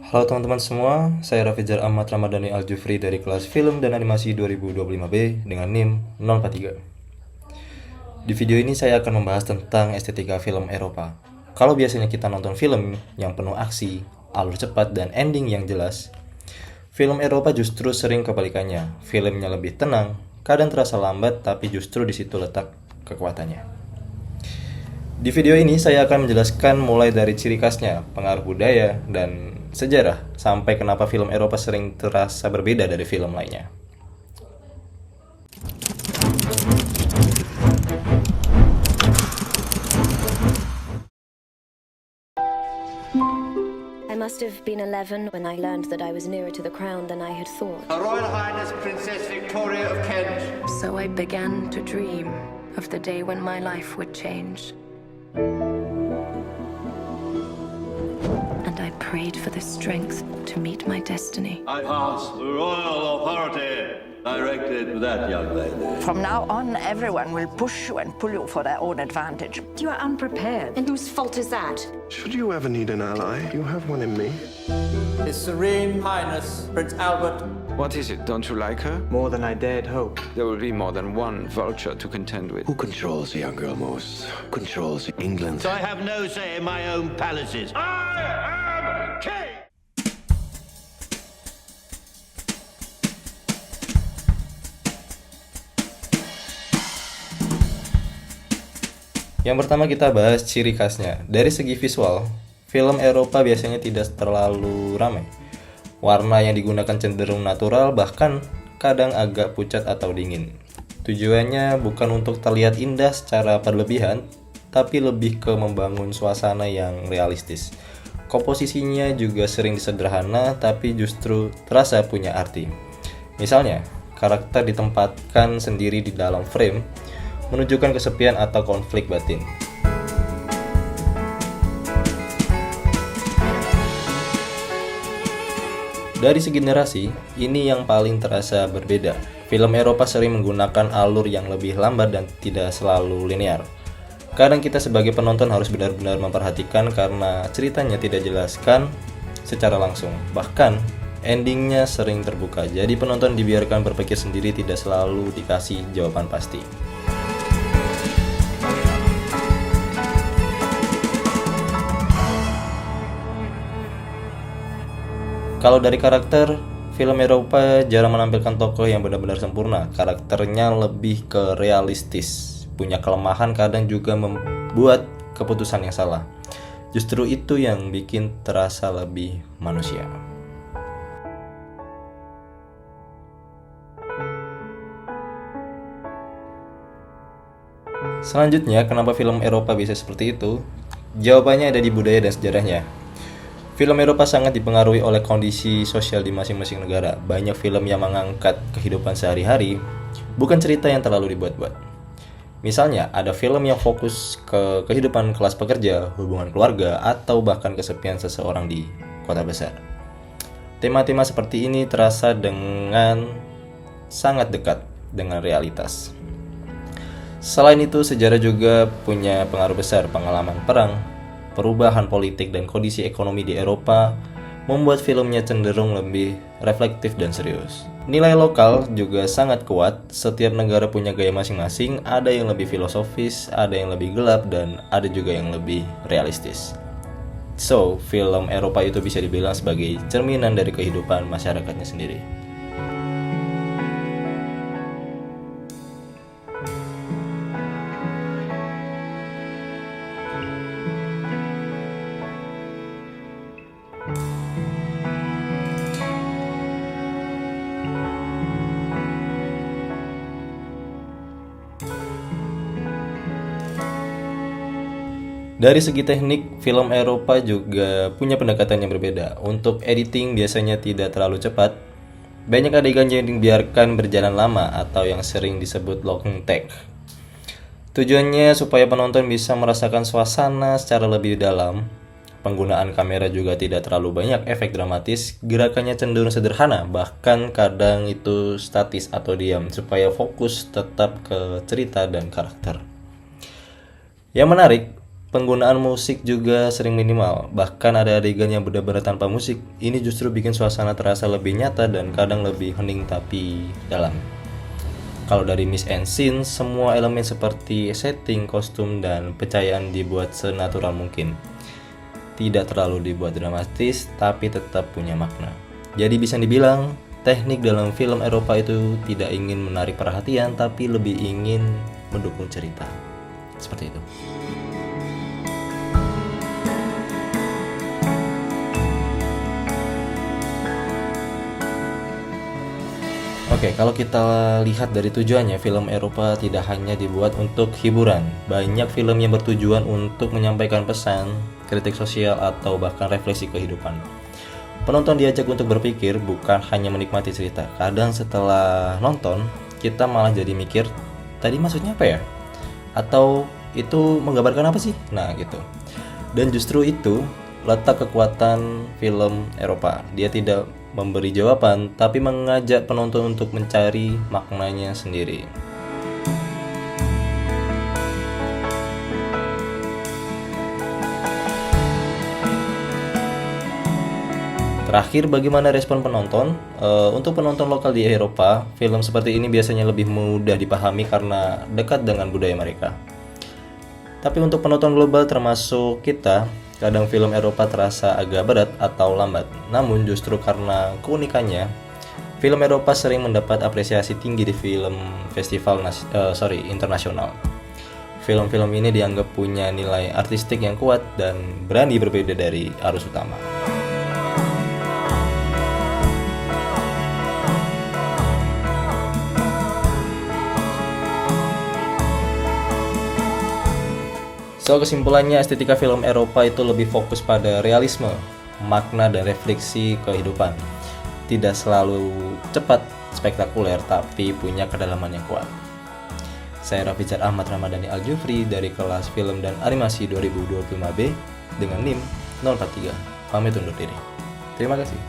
Halo teman-teman semua, saya Rafizar Ahmad Ramadhani Al-Jufri dari kelas Film dan Animasi 2025B dengan NIM 043. Di video ini saya akan membahas tentang estetika film Eropa. Kalau biasanya kita nonton film yang penuh aksi, alur cepat, dan ending yang jelas, film Eropa justru sering kebalikannya. Filmnya lebih tenang, kadang terasa lambat, tapi justru di situ letak kekuatannya. Di video ini saya akan menjelaskan mulai dari ciri khasnya, pengaruh budaya, dan sejarah, sampai kenapa film Eropa sering terasa berbeda dari film lainnya. I must have been 11 when I learned that I was nearer to the crown than I had thought. Her Royal Highness Princess Victoria of Kent. So I began to dream of the day when my life would change. And I prayed for the strength to meet my destiny. I pass the royal authority directed to that young lady. From now on, everyone will push you and pull you for their own advantage. You are unprepared. And whose fault is that? Should you ever need an ally, you have one in me. His Serene Highness Prince Albert. What is it? Don't you like her? More than I dared hope. There will be more than one vulture to contend with. Who controls the young girl most? Who controls England? I have no say in my own palaces. I am king! Yang pertama kita bahas ciri khasnya. Dari segi visual, film Eropa biasanya tidak terlalu ramai. Warna yang digunakan cenderung natural, bahkan kadang agak pucat atau dingin. Tujuannya bukan untuk terlihat indah secara berlebihan, tapi lebih ke membangun suasana yang realistis. Komposisinya juga sering disederhana, tapi justru terasa punya arti. Misalnya, karakter ditempatkan sendiri di dalam frame, menunjukkan kesepian atau konflik batin. Dari segi narasi, ini yang paling terasa berbeda. Film Eropa sering menggunakan alur yang lebih lambat dan tidak selalu linear. Kadang kita sebagai penonton harus benar-benar memperhatikan karena ceritanya tidak dijelaskan secara langsung. Bahkan, endingnya sering terbuka, jadi penonton dibiarkan berpikir sendiri, tidak selalu dikasih jawaban pasti. Kalau dari karakter, film Eropa jarang menampilkan tokoh yang benar-benar sempurna. Karakternya lebih ke realistis, punya kelemahan, kadang juga membuat keputusan yang salah. Justru itu yang bikin terasa lebih manusia. Selanjutnya, kenapa film Eropa bisa seperti itu? Jawabannya ada di budaya dan sejarahnya. Film Eropa sangat dipengaruhi oleh kondisi sosial di masing-masing negara. Banyak film yang mengangkat kehidupan sehari-hari, bukan cerita yang terlalu dibuat-buat. Misalnya, ada film yang fokus ke kehidupan kelas pekerja, hubungan keluarga, atau bahkan kesepian seseorang di kota besar. Tema-tema seperti ini terasa dengan sangat dekat dengan realitas. Selain itu, sejarah juga punya pengaruh besar. Pengalaman perang, perubahan politik, dan kondisi ekonomi di Eropa membuat filmnya cenderung lebih reflektif dan serius. Nilai lokal juga sangat kuat. Setiap negara punya gaya masing-masing, ada yang lebih filosofis, ada yang lebih gelap, dan ada juga yang lebih realistis. So, film Eropa itu bisa dibilang sebagai cerminan dari kehidupan masyarakatnya sendiri. Dari segi teknik, film Eropa juga punya pendekatan yang berbeda. Untuk editing biasanya tidak terlalu cepat. Banyak adegan yang dibiarkan berjalan lama atau yang sering disebut long take. Tujuannya supaya penonton bisa merasakan suasana secara lebih dalam. Penggunaan kamera juga tidak terlalu banyak efek dramatis. Gerakannya cenderung sederhana, bahkan kadang itu statis atau diam, supaya fokus tetap ke cerita dan karakter. Yang menarik, Penggunaan musik juga sering minimal, bahkan ada adegan yang benar-benar tanpa musik. Ini justru bikin suasana terasa lebih nyata dan kadang lebih hening tapi dalam. Kalau dari Miss and Scene, semua elemen seperti setting, kostum, dan pencahayaan dibuat senatural mungkin. Tidak terlalu dibuat dramatis, tapi tetap punya makna. Jadi bisa dibilang, teknik dalam film Eropa itu tidak ingin menarik perhatian, tapi lebih ingin mendukung cerita. Seperti itu. Oke, kalau kita lihat dari tujuannya, film Eropa tidak hanya dibuat untuk hiburan. Banyak film yang bertujuan untuk menyampaikan pesan, kritik sosial, atau bahkan refleksi kehidupan. Penonton diajak untuk berpikir, bukan hanya menikmati cerita. Kadang setelah nonton, kita malah jadi mikir, tadi maksudnya apa ya? Atau itu menggambarkan apa sih? Nah, gitu. Dan justru itu letak kekuatan film Eropa. Dia tidak memberi jawaban, tapi mengajak penonton untuk mencari maknanya sendiri. Terakhir, bagaimana respon penonton? Untuk penonton lokal di Eropa, film seperti ini biasanya lebih mudah dipahami karena dekat dengan budaya mereka. Tapi untuk penonton global termasuk kita, kadang film Eropa terasa agak berat atau lambat. Namun justru karena keunikannya, film Eropa sering mendapat apresiasi tinggi di film festival internasional. Film-film ini dianggap punya nilai artistik yang kuat dan berani berbeda dari arus utama. So, kesimpulannya, estetika film Eropa itu lebih fokus pada realisme, makna, dan refleksi kehidupan. Tidak selalu cepat, spektakuler, tapi punya kedalaman yang kuat. Saya Rafizar Ahmad Ramadhani Al-Jufri dari kelas film dan animasi 2025B dengan NIM 043. Pamit undur diri. Terima kasih.